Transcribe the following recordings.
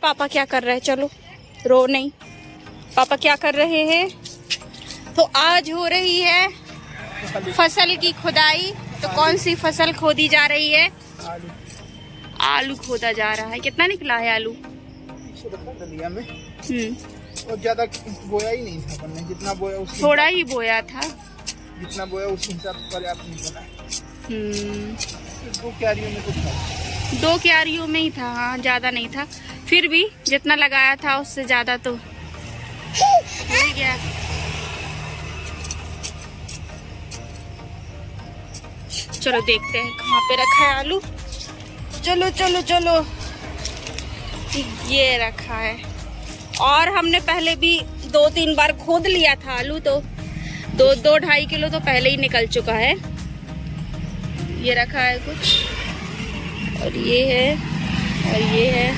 पापा क्या कर रहे हैं, चलो रो नहीं। पापा क्या कर रहे हैं? तो आज हो रही है फसल की खुदाई। तो कौन सी फसल खोदी जा रही है? आलू। आलू खोदा जा रहा है। कितना निकला है आलू? में और ज्यादा बोया ही नहीं था, हमने जितना बोया उससे थोड़ा ही बोया था। जितना बोया उस हिसाब से पर्याप्त निकला। 2 क्यारियों में कुछ था। 2 क्यारियों में ही था, हाँ ज्यादा नहीं था। फिर भी जितना लगाया था उससे ज्यादा तो हो ही गया। चलो देखते हैं कहाँ पे रखा है आलू। चलो चलो चलो, ये रखा है। और हमने पहले भी 2-3 बार खोद लिया था आलू, तो 2-2.5 किलो तो पहले ही निकल चुका है। ये रखा है कुछ, और ये है, और ये है।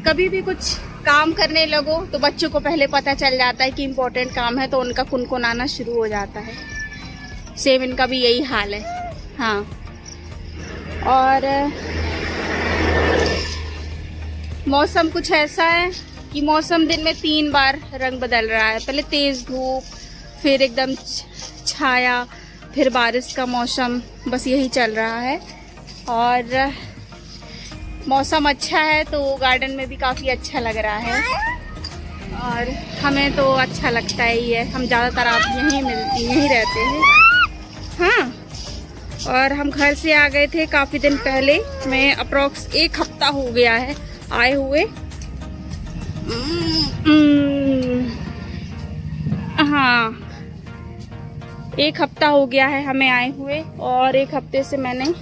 कभी भी कुछ काम करने लगो तो बच्चों को पहले पता चल जाता है कि इम्पोर्टेंट काम है, तो उनका कुनकुनाना शुरू हो जाता है। सेम इनका भी यही हाल है। हाँ, और मौसम कुछ ऐसा है कि मौसम दिन में 3 बार रंग बदल रहा है। पहले तेज धूप, फिर एकदम छाया, फिर बारिश का मौसम, बस यही चल रहा है। और मौसम अच्छा है तो गार्डन में भी काफ़ी अच्छा लग रहा है, और हमें तो अच्छा लगता ही है। हम ज़्यादातर आप यहीं रहते हैं। हाँ, और हम घर से आ गए थे काफ़ी दिन पहले। मैं अप्रॉक्स 1 हफ्ता हो गया है आए हुए। हाँ, 1 हफ्ता हो गया है हमें आए हुए, और 1 हफ्ते से मैंने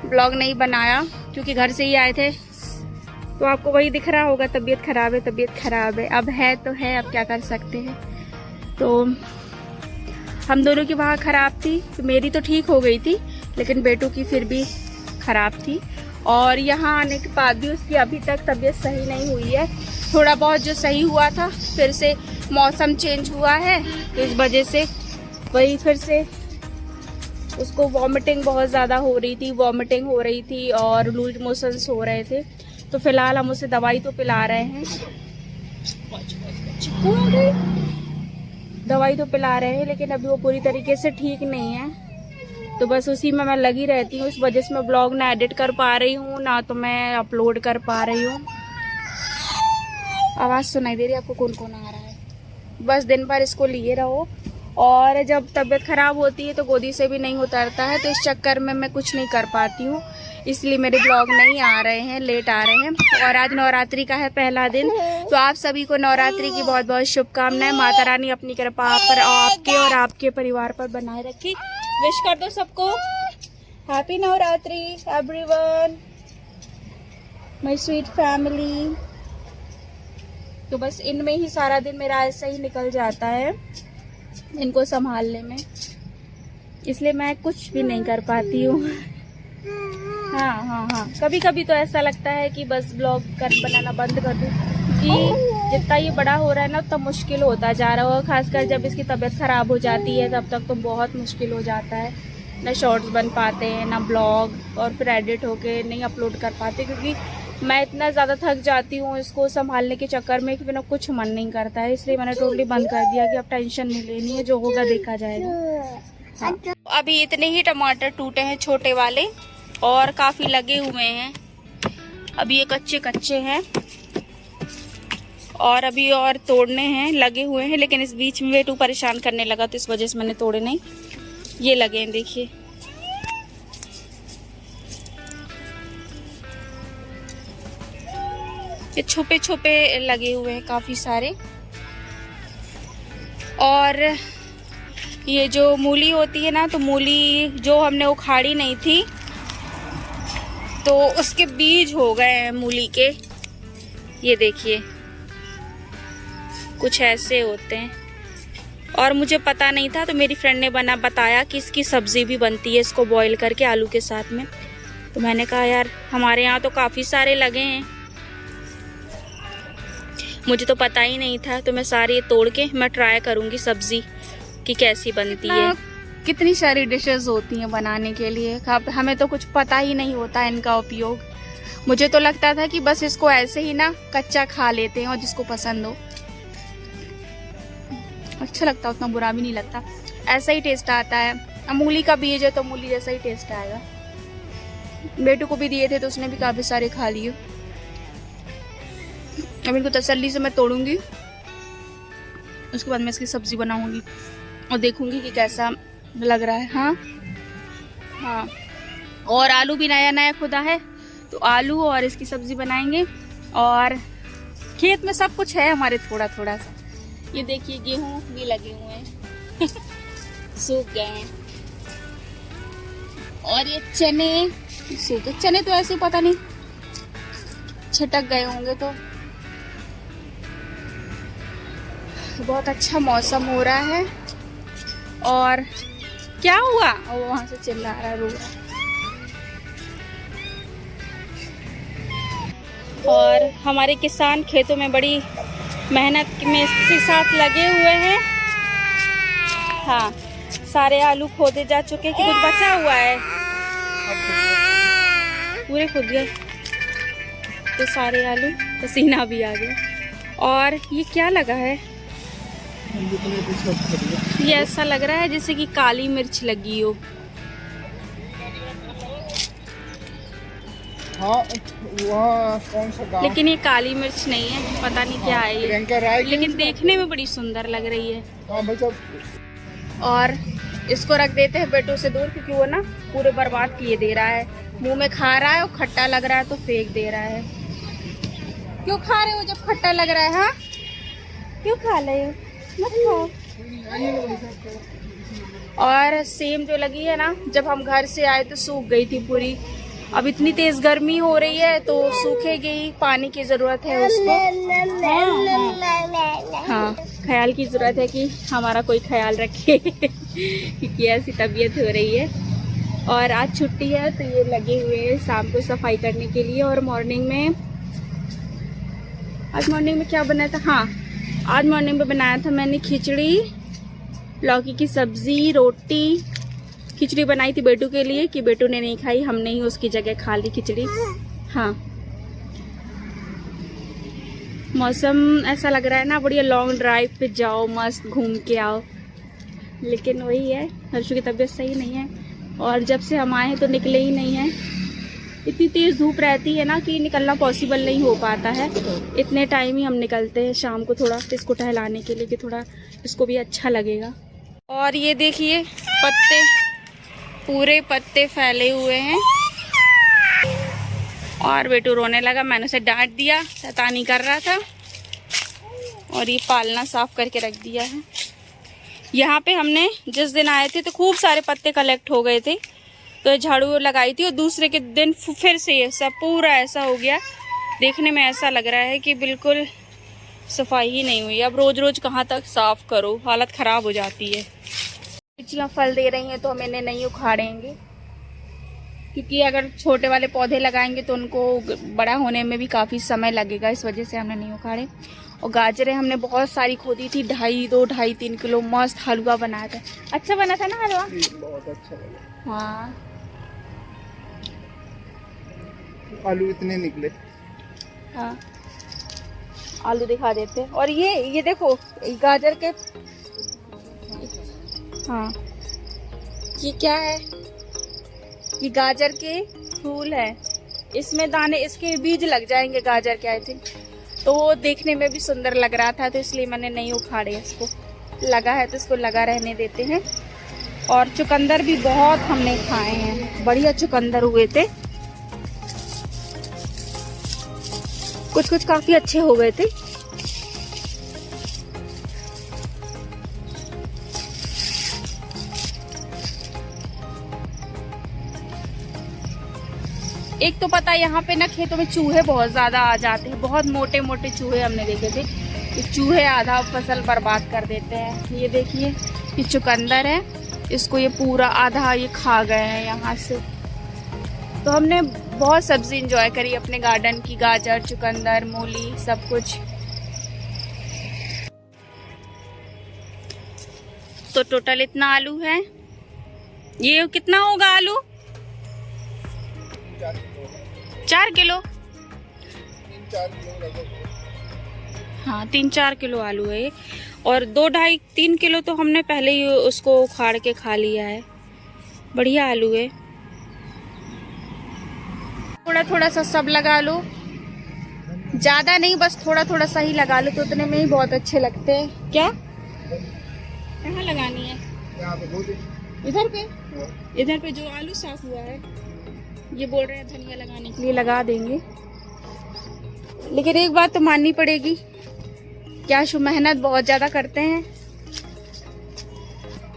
ब्लॉग नहीं बनाया क्योंकि घर से ही आए थे। तो आपको वही दिख रहा होगा, तबीयत खराब है, तबीयत खराब है। अब है तो है, अब क्या कर सकते हैं। तो हम दोनों की वहाँ ख़राब थी, तो मेरी तो ठीक हो गई थी, लेकिन बेटू की फिर भी ख़राब थी। और यहाँ आने के बाद भी उसकी अभी तक तबीयत सही नहीं हुई है। थोड़ा बहुत जो सही हुआ था, फिर से मौसम चेंज हुआ है तो इस वजह से वही फिर से उसको वॉमिटिंग बहुत ज़्यादा हो रही थी, और लूज मोशंस हो रहे थे। तो फिलहाल हम उसे दवाई तो पिला रहे हैं, लेकिन अभी वो पूरी तरीके से ठीक नहीं है। तो बस उसी में मैं लगी रहती हूँ। इस वजह से मैं ब्लॉग ना एडिट कर पा रही हूँ, ना तो मैं अपलोड कर पा रही हूँ। आवाज़ सुनाई दे रही है आपको? कौन आ रहा है? बस दिन भर इसको लिए रहो, और जब तबीयत ख़राब होती है तो गोदी से भी नहीं उतरता है, तो इस चक्कर में मैं कुछ नहीं कर पाती हूँ। इसलिए मेरे ब्लॉग नहीं आ रहे हैं, लेट आ रहे हैं। और आज नवरात्रि का है पहला दिन, तो आप सभी को नवरात्रि की बहुत बहुत शुभकामनाएं। माता रानी अपनी कृपा पर आपके और आपके परिवार पर बनाए रखी। विश कर दो सबको, happy Navratri everyone, my sweet family. तो बस इनमें ही सारा दिन मेरा ऐसा ही निकल जाता है, इनको संभालने में, इसलिए मैं कुछ भी नहीं कर पाती हूँ। हाँ, कभी कभी तो ऐसा लगता है कि बस ब्लॉग बनाना बंद कर दूँ, कि जितना ये बड़ा हो रहा है ना, उतना मुश्किल होता जा रहा है। खासकर जब इसकी तबीयत ख़राब हो जाती है, तब तक तो बहुत मुश्किल हो जाता है। ना शॉर्ट्स बन पाते हैं, ना ब्लॉग, और फिर एडिट होके नहीं अपलोड कर पाते, क्योंकि मैं इतना ज़्यादा थक जाती हूँ इसको संभालने के चक्कर में कि मेरा कुछ मन नहीं करता है। इसलिए मैंने टोटली बंद कर दिया कि अब टेंशन नहीं लेनी है, जो होगा देखा जाएगा। हाँ। अभी इतने ही टमाटर टूटे हैं, छोटे वाले, और काफ़ी लगे हुए हैं। अभी ये कच्चे हैं, और अभी और तोड़ने हैं, लगे हुए हैं। लेकिन इस बीच में बेटू परेशान करने लगा, तो इस वजह से मैंने तोड़े नहीं। ये लगे हैं, देखिए। ये छुपे लगे हुए हैं काफ़ी सारे। और ये जो मूली होती है ना, तो मूली जो हमने उखाड़ी नहीं थी, तो उसके बीज हो गए हैं मूली के। ये देखिए, कुछ ऐसे होते हैं। और मुझे पता नहीं था, तो मेरी फ्रेंड ने बताया कि इसकी सब्ज़ी भी बनती है, इसको बॉईल करके आलू के साथ में। तो मैंने कहा यार, हमारे यहाँ तो काफ़ी सारे लगे हैं, मुझे तो पता ही नहीं था। तो मैं सारे तोड़ के मैं ट्राई करूँगी सब्ज़ी कि कैसी बनती है। कितनी सारी डिशेस होती हैं बनाने के लिए, हमें तो कुछ पता ही नहीं होता इनका उपयोग। मुझे तो लगता था कि बस इसको ऐसे ही ना कच्चा खा लेते हैं और जिसको पसंद हो। अच्छा लगता, उतना बुरा भी नहीं लगता, ऐसा ही टेस्ट आता है। मूली का बीज है तो मूली जैसा ही टेस्ट आएगा। बेटू को भी दिए थे तो उसने भी काफी सारे खा लिए। अब इनको तसल्ली से मैं तोड़ूंगी, उसके बाद मैं इसकी सब्जी बनाऊंगी और देखूंगी कि कैसा लग रहा है। हाँ हाँ, और आलू भी नया नया खुदा है तो आलू और इसकी सब्जी बनाएंगे। और खेत में सब कुछ है हमारे, थोड़ा थोड़ा सा। ये देखिए गेहूं भी लगे हुए हैं सूख गए हैं। और ये चने सूखे, चने तो ऐसे पता नहीं छिटक गए होंगे। तो बहुत अच्छा मौसम हो रहा है। और क्या हुआ, वो वहां से चिल्ला रहा, रो रहा। और हमारे किसान खेतों में बड़ी मेहनत में इसके साथ लगे हुए हैं। हाँ, सारे आलू खोदे जा चुके, कि कुछ बचा हुआ है, पूरे खुद गए तो सारे आलू, पसीना भी आ गया। और ये क्या लगा है, ये ऐसा लग रहा है जैसे कि काली मिर्च लगी हो। हाँ, वहाँ कौन सा गाँव? लेकिन ये काली मिर्च नहीं है, पता नहीं क्या है ये, लेकिन देखने में बड़ी सुंदर लग रही है। हाँ भाई। और इसको रख देते हैं बेटू से दूर, क्योंकि वो ना पूरे बर्बाद किए दे रहा है। मुंह में खा रहा है और खट्टा लग रहा है तो फेंक दे रहा है। क्यों खा रहे हो जब खट्टा लग रहा है? हाँ, क्यों खा रहे हो, मत खाओ। और सेम जो लगी है ना, जब हम घर से आए तो सूख गई थी पूरी। अब इतनी तेज गर्मी हो रही है तो सूखेगी, पानी की जरूरत है उसको। हाँ, ख्याल की जरूरत है कि हमारा कोई ख्याल रखे क्योंकि ऐसी तबीयत हो रही है। और आज छुट्टी है तो ये लगे हुए हैं शाम को सफाई करने के लिए। और आज मॉर्निंग में क्या बनाया था? हाँ, आज मॉर्निंग में बनाया था मैंने खिचड़ी, लौकी की सब्जी, रोटी। खिचड़ी बनाई थी बेटू के लिए कि बेटू ने नहीं खाई, हमने ही उसकी जगह खा ली खिचड़ी। हाँ, मौसम ऐसा लग रहा है ना, बढ़िया लॉन्ग ड्राइव पे जाओ, मस्त घूम के आओ। लेकिन वही है, हर्षु की तबीयत सही नहीं है और जब से हम आए हैं तो निकले ही नहीं हैं। इतनी तेज़ धूप रहती है ना कि निकलना पॉसिबल नहीं हो पाता है। इतने टाइम ही हम निकलते हैं शाम को थोड़ा इसको टहलाने के लिए कि थोड़ा इसको भी अच्छा लगेगा। और ये देखिए पत्ते, पूरे पत्ते फैले हुए हैं। और बेटू रोने लगा, मैंने उसे डांट दिया, शैतानी कर रहा था। और ये पालना साफ करके रख दिया है। यहाँ पे हमने जिस दिन आए थे तो खूब सारे पत्ते कलेक्ट हो गए थे, तो झाड़ू लगाई थी और दूसरे के दिन फिर से ये सब पूरा ऐसा हो गया। देखने में ऐसा लग रहा है कि बिल्कुल सफाई ही नहीं हुई। अब रोज रोज कहाँ तक साफ करो, हालत खराब हो जाती है। मिर्चियाँ फल दे रही हैं तो हम इन्हें नहीं उखाड़ेंगे, क्योंकि अगर छोटे वाले पौधे लगाएंगे तो उनको बड़ा होने में भी काफ़ी समय लगेगा, इस वजह से हमने नहीं उखाड़े। और गाजरें हमने बहुत सारी खोदी थी, 2.5-3 किलो मस्त हलवा बनाया था। अच्छा बना था ना हलवा? बहुत अच्छा लगा। हाँ, आलू इतने निकले। हाँ, आलू दिखा देते। और ये देखो गाजर के, हाँ ये क्या है, ये गाजर के फूल है, इसमें दाने, इसके बीज लग जाएंगे गाजर के आई थिंक। तो वो देखने में भी सुंदर लग रहा था तो इसलिए मैंने नहीं उखाड़े इसको। लगा है तो इसको लगा रहने देते हैं। और चुकंदर भी बहुत हमने खाए हैं, बढ़िया चुकंदर हुए थे, कुछ कुछ काफी अच्छे हो गए थे। एक तो पता है यहाँ पे ना खेतों में चूहे बहुत ज्यादा आ जाते हैं, बहुत मोटे मोटे चूहे हमने देखे थे। ये चूहे आधा फसल बर्बाद कर देते हैं। ये देखिए ये चुकंदर है, इसको ये पूरा आधा ये खा गए हैं यहाँ से। तो हमने बहुत सब्जी इंजॉय करी अपने गार्डन की, गाजर, चुकंदर, मूली, सब कुछ। तो टोटल इतना आलू है। ये कितना होगा आलू? 4 किलो। 3-4 किलो लगभग। हाँ 3-4 किलो आलू है ये, और 2-2.5-3 किलो तो हमने पहले ही उसको उखाड़ के खा लिया है। बढ़िया आलू है। थोड़ा थोड़ा सा सब लगा लो, ज्यादा नहीं, बस थोड़ा थोड़ा सा ही लगा लो, तो उतने में ही बहुत अच्छे लगते हैं। क्या कहाँ लगानी है? यहाँ पे बहुत इधर पे, इधर पे जो आलू साफ हुआ है, ये बोल रहे हैं धनिया लगाने के लिए, लगा देंगे। लेकिन एक बात तो माननी पड़ेगी, क्या शु मेहनत बहुत ज्यादा करते हैं,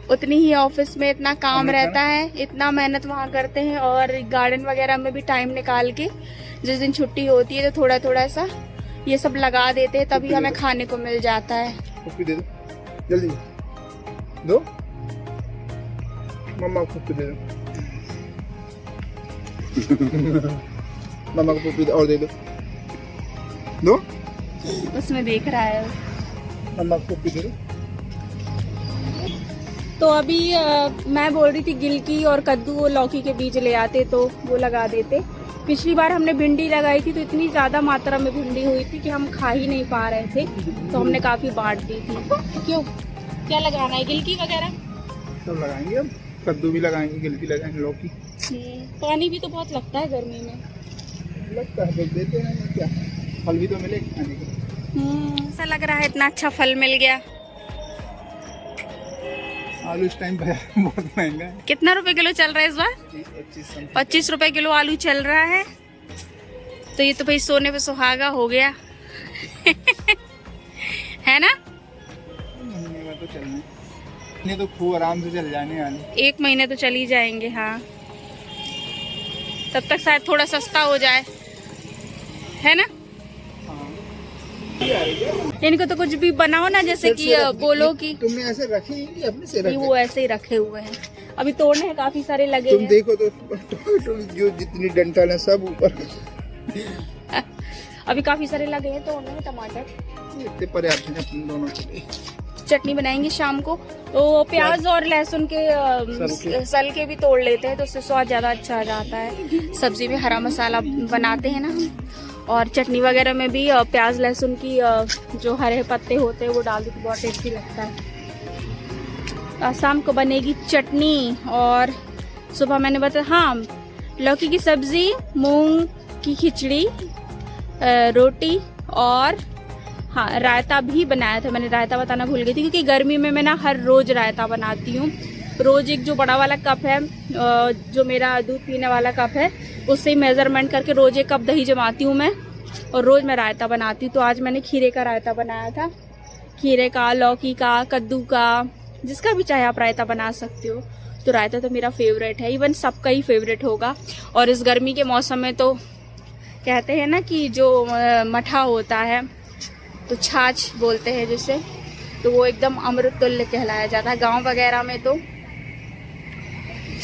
उतनी ही ऑफिस में इतना काम रहता है, इतना मेहनत वहाँ करते हैं, और गार्डन वगैरह में भी टाइम निकाल के जिस दिन छुट्टी होती है तो थोड़ा थोड़ा सा ये सब लगा देते हैं, तभी हमें खाने को मिल जाता है। पप्पी दे दो, जल्दी दो, मम्मा को पप्पी दे दो। मम्मा को पप्पी और दे दो, उसमें देख रहा है। मम्मा को पप्पी दे दो। तो अभी मैं बोल रही थी गिलकी और कद्दू और लौकी के बीज ले आते तो वो लगा देते। पिछली बार हमने भिंडी लगाई थी तो इतनी ज्यादा मात्रा में भिंडी हुई थी कि हम खा ही नहीं पा रहे थे, तो हमने काफी बांट दी थी। क्यों, क्या लगाना है? गिलकी वगैरह सब लगाएंगे, अब कद्दू भी लगाएंगे, गिलकी लगाएंगे, लौकी। पानी भी तो बहुत लगता है गर्मी में। लगता है, देते हैं क्या, फल भी तो मिले खाने को। ऐसा लग रहा है इतना अच्छा फल मिल गया। आलू इस टाइम बहुत महंगा है। कितना रुपए किलो चल रहा है इस बार? 25 रुपए किलो आलू चल रहा है। तो ये तो भाई सोने पे सुहागा हो गया। है ना? महीने में तो चलने, ये तो खूब आराम से चल जाने वाले। 1 महीने तो चल ही जाएंगे। हाँ, तब तक शायद थोड़ा सस्ता हो जाए, है ना? इनको तो कुछ भी बनाओ ना, जैसे कि बोलो कि तुमने ऐसे रखे हैं कि अपने से रखे? वो ऐसे ही रखे हुए हैं, अभी तोड़ने हैं, काफी सारे लगे तुम हैं। देखो तो टमाटर जो जितनी डंठल है सब ऊपर। अभी काफी सारे लगे हैं तोड़ने में टमाटर। इतने पर्याप्त हैं अपने दोनों के लिए। चटनी बनाएंगे शाम को, तो प्याज और लहसुन के सल के भी तोड़ लेते हैं, तो उससे स्वाद ज्यादा अच्छा आ जाता है। सब्जी में हरा मसाला बनाते हैं ना हम, और चटनी वगैरह में भी प्याज लहसुन की जो हरे पत्ते होते हैं वो डाल दो तो बहुत टेस्टी लगता है। शाम को बनेगी चटनी, और सुबह मैंने बताया, हाँ, लौकी की सब्जी, मूंग की खिचड़ी, रोटी, और हाँ रायता भी बनाया था। मैंने रायता बताना भूल गई थी, क्योंकि गर्मी में मैं ना हर रोज रायता बनाती हूँ। रोज एक जो बड़ा वाला कप है, जो मेरा दूध पीने वाला कप है, उससे ही मेजरमेंट करके रोज 1 कप दही जमाती हूँ मैं, और रोज मैं रायता बनाती हूँ। तो आज मैंने खीरे का रायता बनाया था, खीरे का, लौकी का, कद्दू का, जिसका भी चाहे आप रायता बना सकते हो। तो रायता तो मेरा फेवरेट है, इवन सबका ही फेवरेट होगा। और इस गर्मी के मौसम में तो कहते हैं ना कि जो मठा होता है, तो छाछ बोलते हैं जिसे, तो वो एकदम अमृत तुल्य कहलाया जाता है। गाँव वगैरह में तो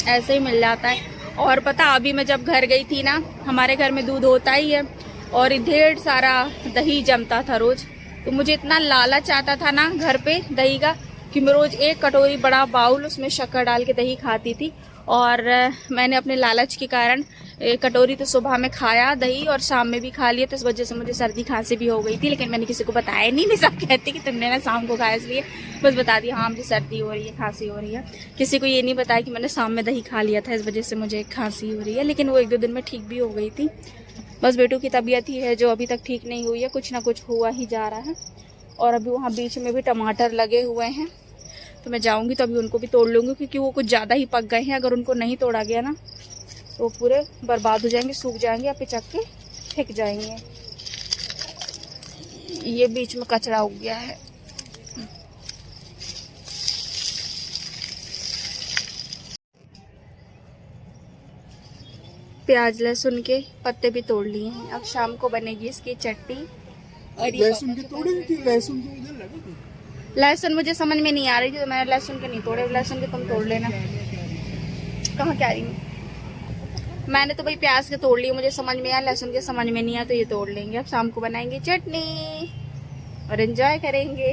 ऐसे ही मिल जाता है। और पता, अभी मैं जब घर गई थी ना, हमारे घर में दूध होता ही है, और ढेर सारा दही जमता था रोज। तो मुझे इतना लालच आता था ना घर पे दही का, कि मैं रोज 1 कटोरी बड़ा बाउल उसमें शक्कर डाल के दही खाती थी। और मैंने अपने लालच के कारण 1 कटोरी तो सुबह में खाया दही, और शाम में भी खा लिया, तो इस वजह से मुझे सर्दी खांसी भी हो गई थी। लेकिन मैंने किसी को बताया नहीं, सब कहते कि तुमने ना शाम को खाया, इसलिए बस बता दिया हाँ मुझे सर्दी हो रही है, खांसी हो रही है। किसी को ये नहीं बताया कि मैंने शाम में दही खा लिया था, इस वजह से मुझे खांसी हो रही है। लेकिन वो 1-2 दिन में ठीक भी हो गई थी। बस बेटू की तबीयत ही है जो अभी तक ठीक नहीं हुई है, कुछ ना कुछ हुआ ही जा रहा है। और अभी वहाँ बीच में भी टमाटर लगे हुए हैं, तो मैं जाऊंगी तो अभी उनको भी तोड़ लूंगी, क्योंकि वो कुछ ज़्यादा ही पक गए हैं। अगर उनको नहीं तोड़ा गया ना तो पूरे बर्बाद हो जाएंगे, सूख जाएंगे, या पिचक के फेंक जाएंगे। ये बीच में कचरा उग गया है। प्याज लहसुन के पत्ते भी तोड़ लिए हैं, अब शाम को बनेगी इसकी चटनी। और लहसुन के तोड़े थी, लहसुन तो उधर लगे थे। लहसुन मुझे समझ में नहीं आ रही थी, तो मैंने लहसुन के नहीं तोड़े, लहसुन के तुम तोड़ लेना। कहाँ क्या रही हूँ मैंने तो भाई प्याज के तोड़ लिए, मुझे समझ में आया, लहसुन के समझ में नहीं आया, तो ये तोड़ लेंगे। अब शाम को बनाएंगे चटनी और एंजॉय करेंगे।